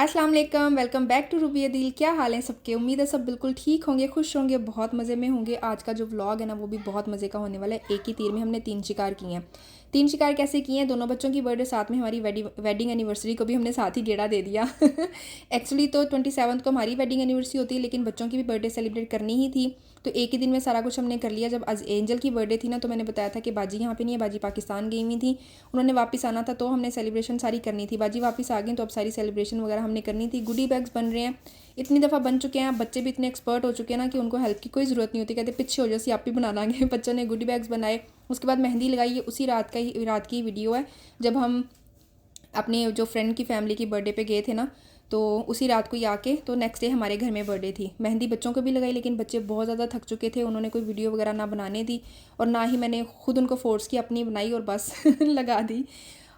अस्सलाम वालेकुम, welcome back to Ruby Adeel. क्या हाल है सबके? उम्मीद है सब बिल्कुल ठीक होंगे, खुश होंगे, बहुत मज़े में होंगे। आज का जो व्लॉग है ना वो भी बहुत मज़े का होने वाला है। एक ही तीर में हमने 3 शिकार किए हैं। 3 शिकार कैसे किए हैं? दोनों बच्चों की बर्थडे साथ में, हमारी वेडिंग एनिवर्सरी को भी हमने साथ ही गेड़ा दे दिया। एक्चुअली तो 27 को हमारी वेडिंग एनिवर्सरी होती है, लेकिन बच्चों की भी बर्थडे सेलिब्रेट करनी ही थी, तो एक ही दिन में सारा कुछ हमने कर लिया। जब आज एंजल की बर्थडे थी ना, तो मैंने बताया था कि बाजी यहाँ पे नहीं है, बाजी पाकिस्तान गई हुई थी, उन्होंने वापस आना था, तो हमने सेलिब्रेशन सारी करनी थी। बाजी वापस आ गई तो अब सारी सेलिब्रेशन वगैरह हमने करनी थी। गुडी बैग्स बन रहे हैं, इतनी दफ़ा बन चुके हैं, बच्चे भी इतने एक्सपर्ट हो चुके हैं ना कि उनको हेल्प की कोई ज़रूरत नहीं होती। कहते पीछे हो जैसे आप ही बना लाएंगे। बच्चों ने गुडी बैग्स बनाए, उसके बाद मेहंदी लगाई। ये उसी रात की वीडियो है, जब हम अपने जो फ्रेंड की फैमिली की बर्थडे पे गए थे ना, तो उसी रात को ही आके, तो नेक्स्ट डे हमारे घर में बर्थडे थी। मेहंदी बच्चों को भी लगाई, लेकिन बच्चे बहुत ज़्यादा थक चुके थे, उन्होंने कोई वीडियो वगैरह ना बनाने दी, और ना ही मैंने खुद उनको फोर्स की, अपनी बनाई और बस लगा दी।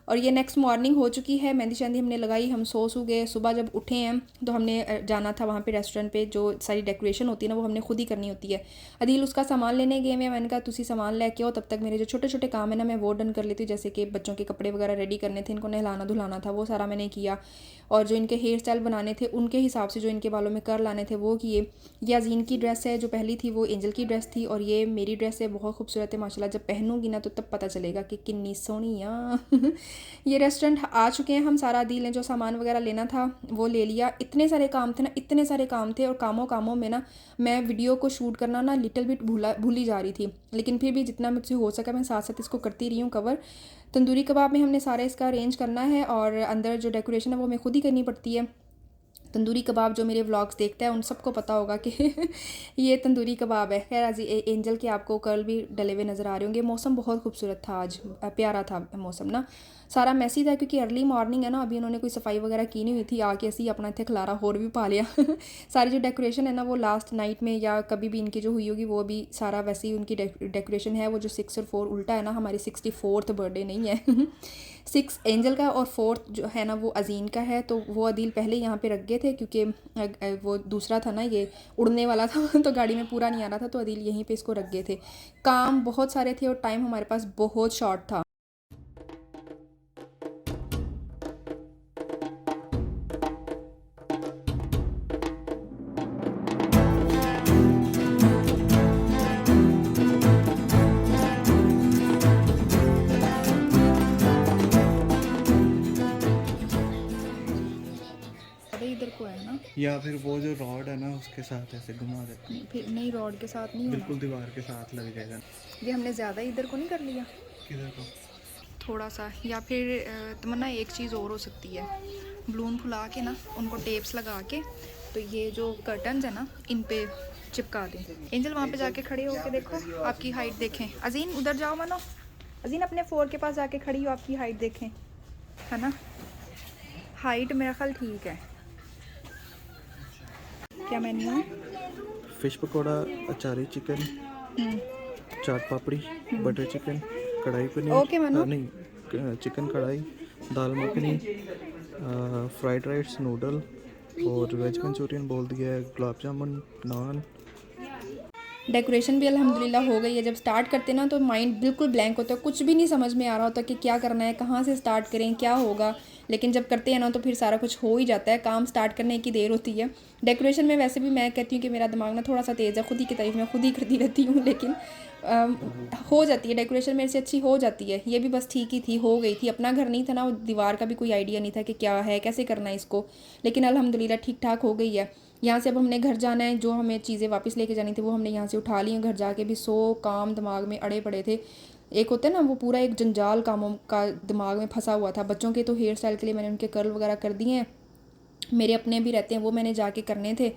और ये नेक्स्ट मॉर्निंग हो चुकी है, मेहंदी शहंदी हमने लगाई, हम सो गए। सुबह जब उठे हैं तो हमने जाना था वहाँ पे रेस्टोरेंट पे, जो सारी डेकोरेशन होती है ना वो हमने खुद ही करनी होती है। अदील उसका सामान लेने गए हैं, मैंने कहा तुसी सामान लेके आओ, तब तक मेरे जो छोटे छोटे काम है ना मैं वो डन कर लेती हूँ। जैसे कि बच्चों के कपड़े वगैरह रेडी करने थे, इनको नहलाना धुलाना था, वो सारा मैंने किया। और जो इनके हेयर स्टाइल बनाने थे उनके हिसाब से जो इनके बालों में कर लाने थे वो किए। ये अजीन की ड्रेस है जो पहली थी, वो एंजल की ड्रेस थी, और ये मेरी ड्रेस है, बहुत खूबसूरत है माशाल्लाह। जब पहनूंगी ना तो तब पता चलेगा कि कितनी सोहनी आ। ये रेस्टोरेंट आ चुके हैं हम, सारा दिल ने जो सामान वगैरह लेना था वो ले लिया। इतने सारे काम थे ना, इतने सारे काम थे, और कामों में ना मैं वीडियो को शूट करना ना लिटिल बिट भूली जा रही थी, लेकिन फिर भी जितना मुझसे हो सका मैं साथ साथ इसको करती रही हूँ कवर। तंदूरी कबाब में हमने सारा इसका अरेंज करना है, और अंदर जो डेकोरेशन है वो हमें खुद ही करनी पड़ती है। तंदूरी कबाब जो मेरे व्लॉग्स देखता है उन सबको पता होगा कि ये तंदूरी कबाब है। खैर आज एंजल के आपको कर्ल भी डले हुए नज़र आ रहे होंगे। मौसम बहुत खूबसूरत था आज, प्यारा था मौसम ना। सारा मैसी था क्योंकि अर्ली मॉर्निंग है ना, अभी उन्होंने कोई सफाई वगैरह की नहीं हुई थी, आके असी अपना इतने खलारा होर भी पा लिया। सारी जो डेकोरेशन है ना वो लास्ट नाइट में या कभी भी इनकी जो हुई होगी वो भी सारा वैसे ही उनकी डेकोरेशन है। वो जो 6 और 4 उल्टा है ना, हमारी 64th बर्थडे नहीं है। 6 एंजल का और 4th जो है ना वो अजीन का है, तो वो अदील पहले यहाँ पे रख गए थे क्योंकि वो दूसरा था ना, ये उड़ने वाला था तो गाड़ी में पूरा नहीं आ रहा था, तो अदील यहीं पे इसको रख गए थे। काम बहुत सारे थे और टाइम हमारे पास बहुत शॉर्ट था। अरे इधर को है ना, या फिर वो जो रॉड है ना उसके साथ ऐसे घुमा देते हैं। फिर नहीं, रॉड के साथ नहीं होना, बिल्कुल दीवार के साथ लग जाएगा। ये हमने ज़्यादा इधर को नहीं कर लिया किधर को? थोड़ा सा। या फिर तमन्ना एक चीज़ और हो सकती है, बलून फुला के ना उनको टेप्स लगा के, तो ये जो कर्टन्स है ना इन पे चिपका दें। एंजल वहाँ पे जाके खड़े होके देखो, आपकी हाइट देखें। अजीन उधर जाओ, मानो अजीन अपने 4 के पास जाके खड़ी हो, आपकी हाइट देखें, है ना, हाइट मेरा ख्याल ठीक है। क्या मेन्यू है? फिश पकौड़ा, अचारी चिकन, चाट पापड़ी, बटर चिकन, कढ़ाई पनीर, ओके मनु। नहीं चिकन कढ़ाई, दाल मखनी, फ्राइड राइस, नूडल और वेज मंचूरियन बोल दिया है, गुलाब जामुन, नान। डेकोरेशन भी अल्हम्दुलिल्लाह हो गई है। जब स्टार्ट करते ना तो माइंड बिल्कुल ब्लैंक होता है, कुछ भी नहीं समझ में आ रहा होता कि क्या करना है, कहाँ से स्टार्ट करें, क्या होगा। लेकिन जब करते हैं ना तो फिर सारा कुछ हो ही जाता है, काम स्टार्ट करने की देर होती है। डेकोरेशन में वैसे भी मैं कहती हूँ कि मेरा दिमाग ना थोड़ा सा तेज़ है, खुद ही की तारीफ मैं खुद ही करती रहती हूँ, लेकिन हो जाती है डेकोरेशन मेरे से अच्छी हो जाती है। ये भी बस ठीक ही थी, हो गई थी। अपना घर नहीं था ना, दीवार का भी कोई आइडिया नहीं था कि क्या है, कैसे करना है इसको, लेकिन अल्हम्दुलिल्लाह ठीक ठाक हो गई है। यहाँ से अब हमने घर जाना है, जो हमें चीज़ें वापस लेके जानी थी वो हमने यहाँ से उठा ली हैं। घर जाके भी 100 काम दिमाग में अड़े पड़े थे। एक होता है ना वो पूरा एक जंजाल कामों का दिमाग में फंसा हुआ था। बच्चों के तो हेयर स्टाइल के लिए मैंने उनके कर्ल वगैरह कर दिए हैं, मेरे अपने भी रहते हैं, वो मैंने जाके करने थे।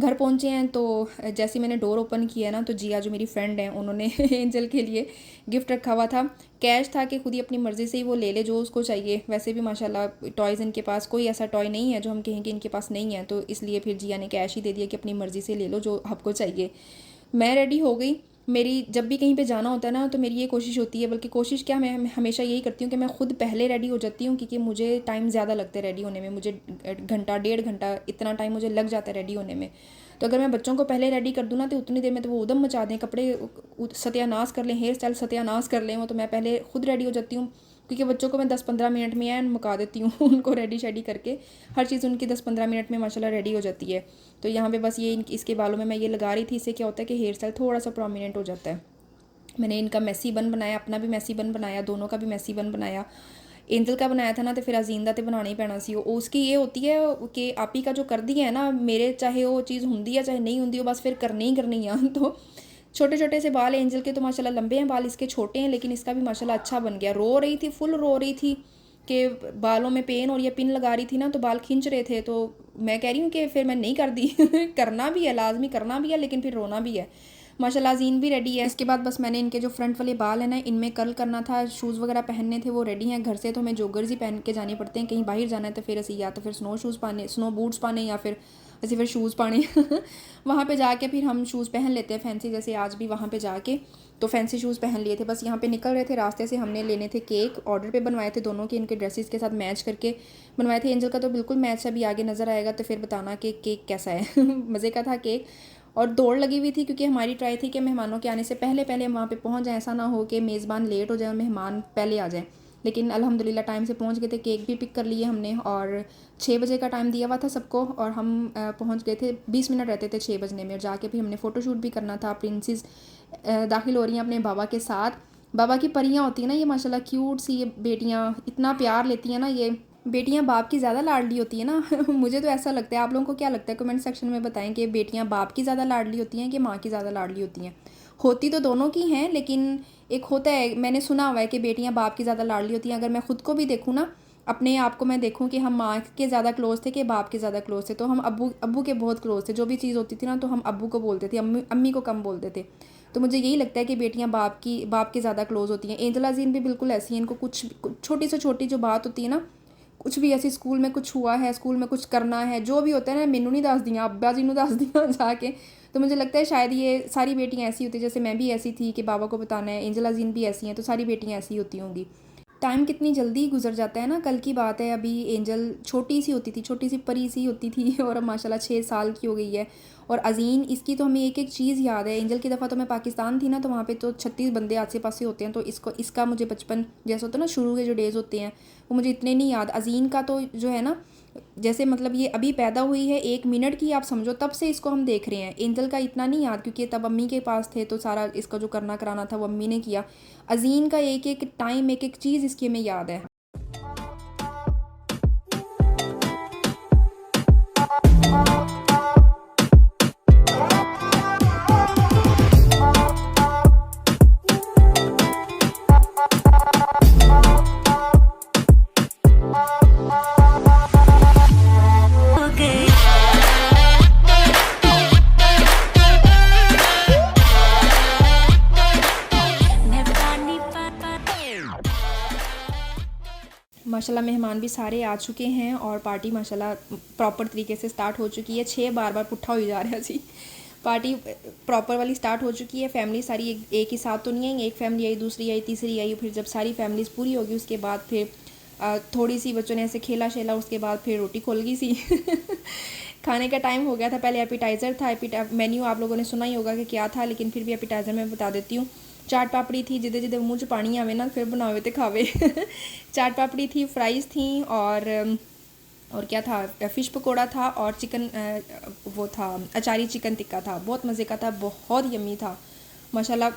घर पहुँचे हैं तो जैसे मैंने डोर ओपन किया ना, तो जिया जो मेरी फ्रेंड है उन्होंने एंजल के लिए गिफ्ट रखा हुआ था। कैश था कि खुद ही अपनी मर्ज़ी से ही वो ले ले जो उसको चाहिए। वैसे भी माशाल्लाह टॉयज़ इनके पास कोई ऐसा टॉय नहीं है जो हम कहें कि इनके पास नहीं है, तो इसलिए फिर जिया ने कैश ही दे दिया कि अपनी मर्ज़ी से ले लो जो आपको चाहिए। मैं रेडी हो गई। मेरी जब भी कहीं पे जाना होता है ना तो मेरी ये कोशिश होती है, बल्कि कोशिश क्या, मैं हमेशा यही करती हूँ कि मैं खुद पहले रेडी हो जाती हूँ, क्योंकि मुझे टाइम ज़्यादा लगता है रेडी होने में। मुझे घंटा 1.5 घंटा इतना टाइम मुझे लग जाता है रेडी होने में। तो अगर मैं बच्चों को पहले रेडी कर दूँ ना तो उतनी देर में तो वो उधम मचा दें, कपड़े सत्यानाश कर लें, हेयर स्टाइल सत्यानाश कर लें वो, तो मैं पहले खुद रेडी हो जाती हूँ। क्योंकि बच्चों को मैं 10-15 मिनट में एंड मुका देती हूँ उनको रेडी शेडी करके, हर चीज़ उनकी 10-15 मिनट में माशाल्लाह रेडी हो जाती है। तो यहाँ पे बस ये इसके बालों में मैं ये लगा रही थी, इससे क्या होता है कि हेयर स्टाइल थोड़ा सा प्रोमिनेंट हो जाता है। मैंने इनका मैसी बन बनाया, अपना भी मैसी बन बनाया, दोनों का भी मैसी बन बनाया। एंजल का बनाया था ना तो फिर अजीम दा तो बनाना ही पैना सी। उसकी ये होती है कि आप ही का जो कर दी है ना मेरे, चाहे वो चीज़ होंगी है चाहे नहीं होंगी, वो बस फिर करनी ही करनी है। तो छोटे छोटे से बाल एंजल के तो माशाल्लाह लंबे हैं बाल, इसके छोटे हैं, लेकिन इसका भी माशाल्लाह अच्छा बन गया। रो रही थी, फुल रो रही थी कि बालों में पेन, और ये पिन लगा रही थी ना तो बाल खींच रहे थे। तो मैं कह रही हूँ कि फिर मैं नहीं कर दी करना भी है, लाजमी करना भी है, लेकिन फिर रोना भी है। माशाल्लाह अजीन भी रेडी है। इसके बाद बस मैंने इनके जो फ्रंट वाले बाल हैं ना इनमें कर्ल करना था, शूज़ वगैरह पहनने थे, वो रेडी हैं। घर से तो हमें जोगर्स ही पहन के जाने पड़ते हैं, कहीं बाहर जाना है तो फिर या तो फिर स्नो शूज़ पाने, स्नो बूट्स पाने, या फिर ऐसे फिर शूज़ पाने वहाँ पे जाके फिर हम शूज़ पहन लेते हैं फैंसी, जैसे आज भी वहाँ पे जाके तो फैंसी शूज़ पहन लिए थे। बस यहाँ पे निकल रहे थे रास्ते से, हमने लेने थे केक, ऑर्डर पे बनवाए थे दोनों के, इनके ड्रेसेस के साथ मैच करके बनवाए थे। एंजल का तो बिल्कुल मैच अभी आगे नज़र आएगा तो फिर बताना कि केक कैसा है मज़े का था केक। और दौड़ लगी हुई थी क्योंकि हमारी ट्राई थी कि मेहमानों के आने से पहले पहले हम वहाँ पे पहुँच जाएँ, ऐसा ना हो कि मेज़बान लेट हो जाए और मेहमान पहले आ जाएँ। लेकिन अल्हम्दुलिल्लाह टाइम से पहुँच गए थे, केक भी पिक कर लिए हमने, और 6 बजे का टाइम दिया हुआ था सबको, और हम पहुँच गए थे, 20 मिनट रहते थे 6 बजने में। और जाके भी हमने फ़ोटोशूट भी करना था। प्रिंसेस दाखिल हो रही हैं अपने बाबा के साथ, बाबा की परियाँ होती हैं ना ये माशाल्लाह क्यूट सी, ये बेटियाँ इतना प्यार लेती हैं ना, ये बेटियां बाप की ज़्यादा लाडली होती है ना मुझे तो ऐसा लगता है, आप लोगों को क्या लगता है कमेंट सेक्शन में बताएं कि बेटियां बाप की ज़्यादा लाडली होती हैं कि माँ की ज़्यादा लाडली होती हैं। होती तो दोनों की हैं, लेकिन एक होता है, मैंने सुना हुआ है कि बेटियां बाप की ज़्यादा लाडली होती हैं। अगर मैं ख़ुद को भी देखूँ ना, अपने आप को मैं देखूँ कि हम माँ के ज़्यादा क्लोज़ थे कि बाप के ज़्यादा क्लोज़ थे, तो हम अब्बू के बहुत क्लोज़ थे। जो भी चीज़ होती थी ना तो हम अब्बू को बोलते थे, अम्मी को कम बोलते थे। तो मुझे यही लगता है कि बेटियां बाप के ज़्यादा क्लोज़ होती हैं। एंजल अजीम भी बिल्कुल ऐसी हैं, इनको कुछ छोटी से छोटी जो बात होती है ना, कुछ भी ऐसी स्कूल में कुछ हुआ है, स्कूल में कुछ करना है, जो भी होता है ना, मैनू नहीं दस दियाँ, अब्बा जी नू दस दियाँ जाके। तो मुझे लगता है शायद ये सारी बेटियाँ ऐसी होती हैं, जैसे मैं भी ऐसी थी कि बाबा को बताना है, एंजल अजीम भी ऐसी हैं, तो सारी बेटियाँ ऐसी होती होंगी। टाइम कितनी जल्दी गुजर जाता है ना। कल की बात है, अभी एंजल छोटी सी होती थी, छोटी सी परी सी होती थी, और अब माशाल्लाह 6 साल की हो गई है। और अजीन, इसकी तो हमें एक एक चीज़ याद है। एंजल की दफ़ा तो मैं पाकिस्तान थी ना, तो वहाँ पे तो 36 बंदे आसे पासे होते हैं, तो इसका मुझे बचपन जैसा होता है ना, शुरू के जो डेज़ होते हैं वो मुझे इतने नहीं याद। अजीन का तो जो है ना, जैसे मतलब ये अभी पैदा हुई है 1 मिनट की, आप समझो तब से इसको हम देख रहे हैं। एंजल का इतना नहीं याद क्योंकि तब अम्मी के पास थे, तो सारा इसका जो करना कराना था वो अम्मी ने किया। अजीन का एक एक टाइम, एक एक चीज़ इसकी हमें याद है। माशाल्लाह मेहमान भी सारे आ चुके हैं और पार्टी माशाल्लाह प्रॉपर तरीके से स्टार्ट हो चुकी है। 6 बार पुट्ठा हो जा रहा जी। पार्टी प्रॉपर वाली स्टार्ट हो चुकी है। फैमिली सारी एक ही साथ तो नहीं आई, एक फैमिली आई, दूसरी आई, तीसरी आई। फिर जब सारी फैमिलीज़ पूरी होगी उसके बाद फिर थोड़ी सी बच्चों ने ऐसे खेला शेला, उसके बाद फिर रोटी खोल गई सी खाने का टाइम हो गया था। पहले एपिटाइज़र था, मेन्यू आप लोगों ने सुना ही होगा कि क्या था, लेकिन फिर भी एपिटाइज़र में बता देती हूँ। चाट पापड़ी थी, जिदे जिदे मुँह च पानी आवे ना फिर बनावे तो खावे चाट पापड़ी थी, फ्राइज़ थी, और क्या था, फ़िश पकोड़ा था, और चिकन वो था अचारी चिकन टिक्का था, बहुत मज़े का था, बहुत यम्मी था माशाल्लाह।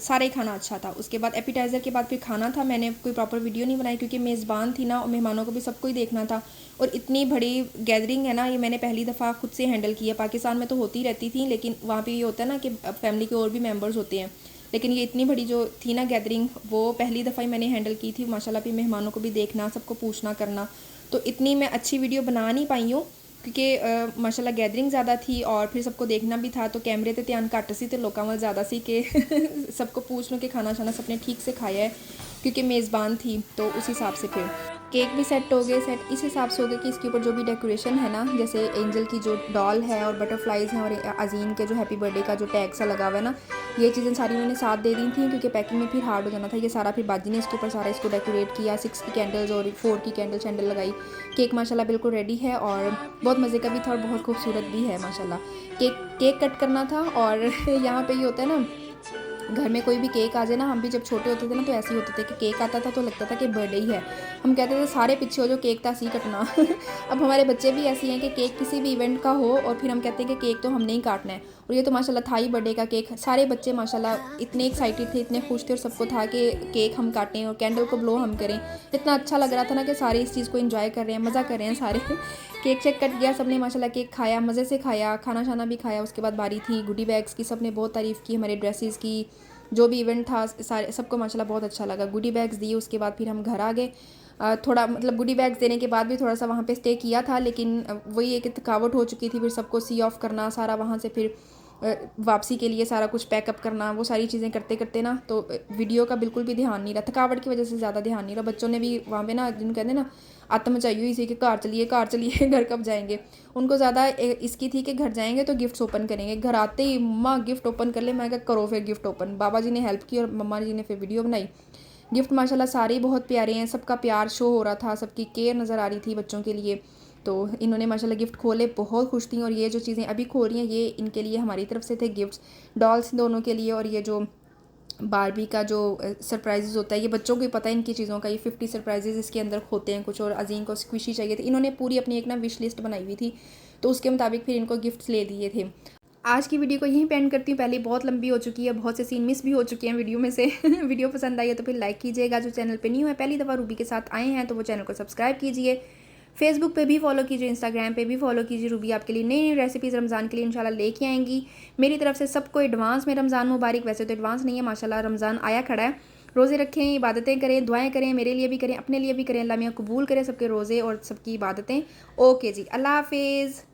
सारे खाना अच्छा था। उसके बाद एपिटाइज़र के बाद फिर खाना था। मैंने कोई प्रॉपर वीडियो नहीं बनाई क्योंकि मेज़बान थी ना, और मेहमानों को भी सबको ही देखना था, और इतनी बड़ी गैदरिंग है ना, ये मैंने पहली दफ़ा खुद से हैंडल किया। पाकिस्तान में तो होती रहती थी, लेकिन वहाँ पे ये होता है ना कि फैमिली के और भी मेंबर्स होते हैं, लेकिन ये इतनी बड़ी जो थी ना गैदरिंग, वो पहली दफ़ा ही मैंने हैंडल की थी माशाल्लाह। फिर मेहमानों को भी देखना, सबको पूछना करना, तो इतनी मैं अच्छी वीडियो बना नहीं पाई हूँ क्योंकि माशाल्लाह गैदरिंग ज़्यादा थी, और फिर सबको देखना भी था, तो कैमरे ते ध्यान घट सी, तो लोगों वाल ज़्यादा सी कि सबको पूछ लो कि खाना शाना सबने ठीक से खाया है, क्योंकि मेज़बान थी। तो उस हिसाब से फिर केक भी सेट हो गए, सेट इस हिसाब से हो गया कि इसके ऊपर जो भी डेकोरेशन है ना, जैसे एंजल की जो डॉल है और बटरफ्लाइज़ हैं, और अजीम के जो हैप्पी बर्थडे का जो टैग सा लगा हुआ है ना, ये चीज़ें सारी उन्होंने साथ दे दी थी क्योंकि पैकिंग में फिर हार्ड हो जाना था। ये सारा फिर बाजी ने इसके ऊपर सारा इसको डेकोरेट किया, 6 की कैंडल्स और 4 की कैंडल शैंडल लगाई। केक माशाल्लाह बिल्कुल रेडी है और बहुत मज़े का भी था और बहुत खूबसूरत भी है माशाल्लाह। केक कट करना था, और यहाँ पे ये होता है ना, घर में कोई भी केक आ जाए ना, हम भी जब छोटे होते थे ना तो ऐसे ही होते थे कि केक आता था तो लगता था कि बर्थडे ही है। हम कहते थे सारे पीछे हो जो केक था सी कटना। अब हमारे बच्चे भी ऐसे हैं कि केक किसी भी इवेंट का हो और फिर हम कहते हैं कि केक तो हमने ही काटना है। और ये तो माशाल्लाह था ही बर्थडे का केक। सारे बच्चे माशाल्लाह इतने एक्साइटेड थे, इतने खुश थे और सबको था कि केक हम काटें और कैंडल को ब्लो हम करें। इतना अच्छा लग रहा था ना कि सारे इस चीज़ को एंजॉय कर रहे हैं, मज़ा कर रहे हैं सारे। केक शेक कट गया, सबने माशाल्लाह केक खाया, मज़े से खाया, खाना शाना भी खाया। उसके बाद बारी थी गुडी बैग्स की, सबने बहुत तारीफ़ की हमारे ड्रेसेस की, जो भी इवेंट था सारे सबको माशाल्लाह बहुत अच्छा लगा। गुडी बैग्स दिए, उसके बाद फिर हम घर आ गए। थोड़ा मतलब गुडी बैग्स देने के बाद भी थोड़ा सा वहाँ पे स्टे किया था, लेकिन वही एक थकावट हो चुकी थी। फिर सबको सी ऑफ करना सारा, वहाँ से फिर वापसी के लिए सारा कुछ पैकअप करना, वो सारी चीज़ें करते करते ना तो वीडियो का बिल्कुल भी ध्यान नहीं रहा, थकावट की वजह से ज़्यादा ध्यान नहीं रहा। बच्चों ने भी वहाँ पे ना, जिन कहते हैं ना आत्म मचाई हुई थी कि कार चलिए घर कब जाएंगे। उनको ज़्यादा इसकी थी कि घर जाएंगे तो गिफ्ट्स ओपन करेंगे। घर आते ही मम्मा गिफ्ट ओपन कर ले, मैं क्या करो फिर गिफ्ट ओपन। बाबा जी ने हेल्प की और मम्मा जी ने फिर वीडियो बनाई। गिफ्ट माशाल्लाह सारे ही बहुत प्यारे हैं, सबका प्यार शो हो रहा था, सबकी केयर नज़र आ रही थी बच्चों के लिए। तो इन्होंने माशाल्लाह गिफ्ट खोले, बहुत खुश थी। और ये जो चीज़ें अभी खोल रही हैं ये इनके लिए हमारी तरफ से थे गिफ्ट्स, डॉल्स दोनों के लिए। और ये जो बारबी का जो सरप्राइजेज़ होता है ये बच्चों को ही पता है इनकी चीज़ों का। ये 50 सरप्राइजेज़ इसके अंदर होते हैं कुछ। और अजीम को स्क्विशी चाहिए थी, इन्होंने पूरी अपनी एक ना विश लिस्ट बनाई हुई थी, तो उसके मुताबिक फिर इनको गिफ्ट्स ले दिए थे। आज की वीडियो को यहीं पे एंड करती हूँ। पहले बहुत लंबी हो चुकी है, बहुत से सीन मिस भी हो चुके हैं वीडियो में से। वीडियो पसंद आई है तो फिर लाइक कीजिएगा। जो चैनल पे न्यू है, पहली दफ़ा रूबी के साथ आए हैं, तो वो चैनल को सब्सक्राइब कीजिए। फेसबुक पे भी फॉलो कीजिए, इंस्टाग्राम पे भी फॉलो कीजिए। रूबी आपके लिए नई नई रेसिपीज़ रमज़ान के लिए इंशाल्लाह लेके आएंगी। मेरी तरफ से सबको एडवांस में रमज़ान मुबारक। वैसे तो एडवांस नहीं है, माशाल्लाह रमज़ान आया खड़ा है। रोज़े रखें, इबादतें करें, दुआएं करें, मेरे लिए भी करें, अपने लिए भी करें। अल्लाह मियां कबूल करे सबके रोज़े और सबकी इबादतें। ओके जी, अल्लाह हाफिज़।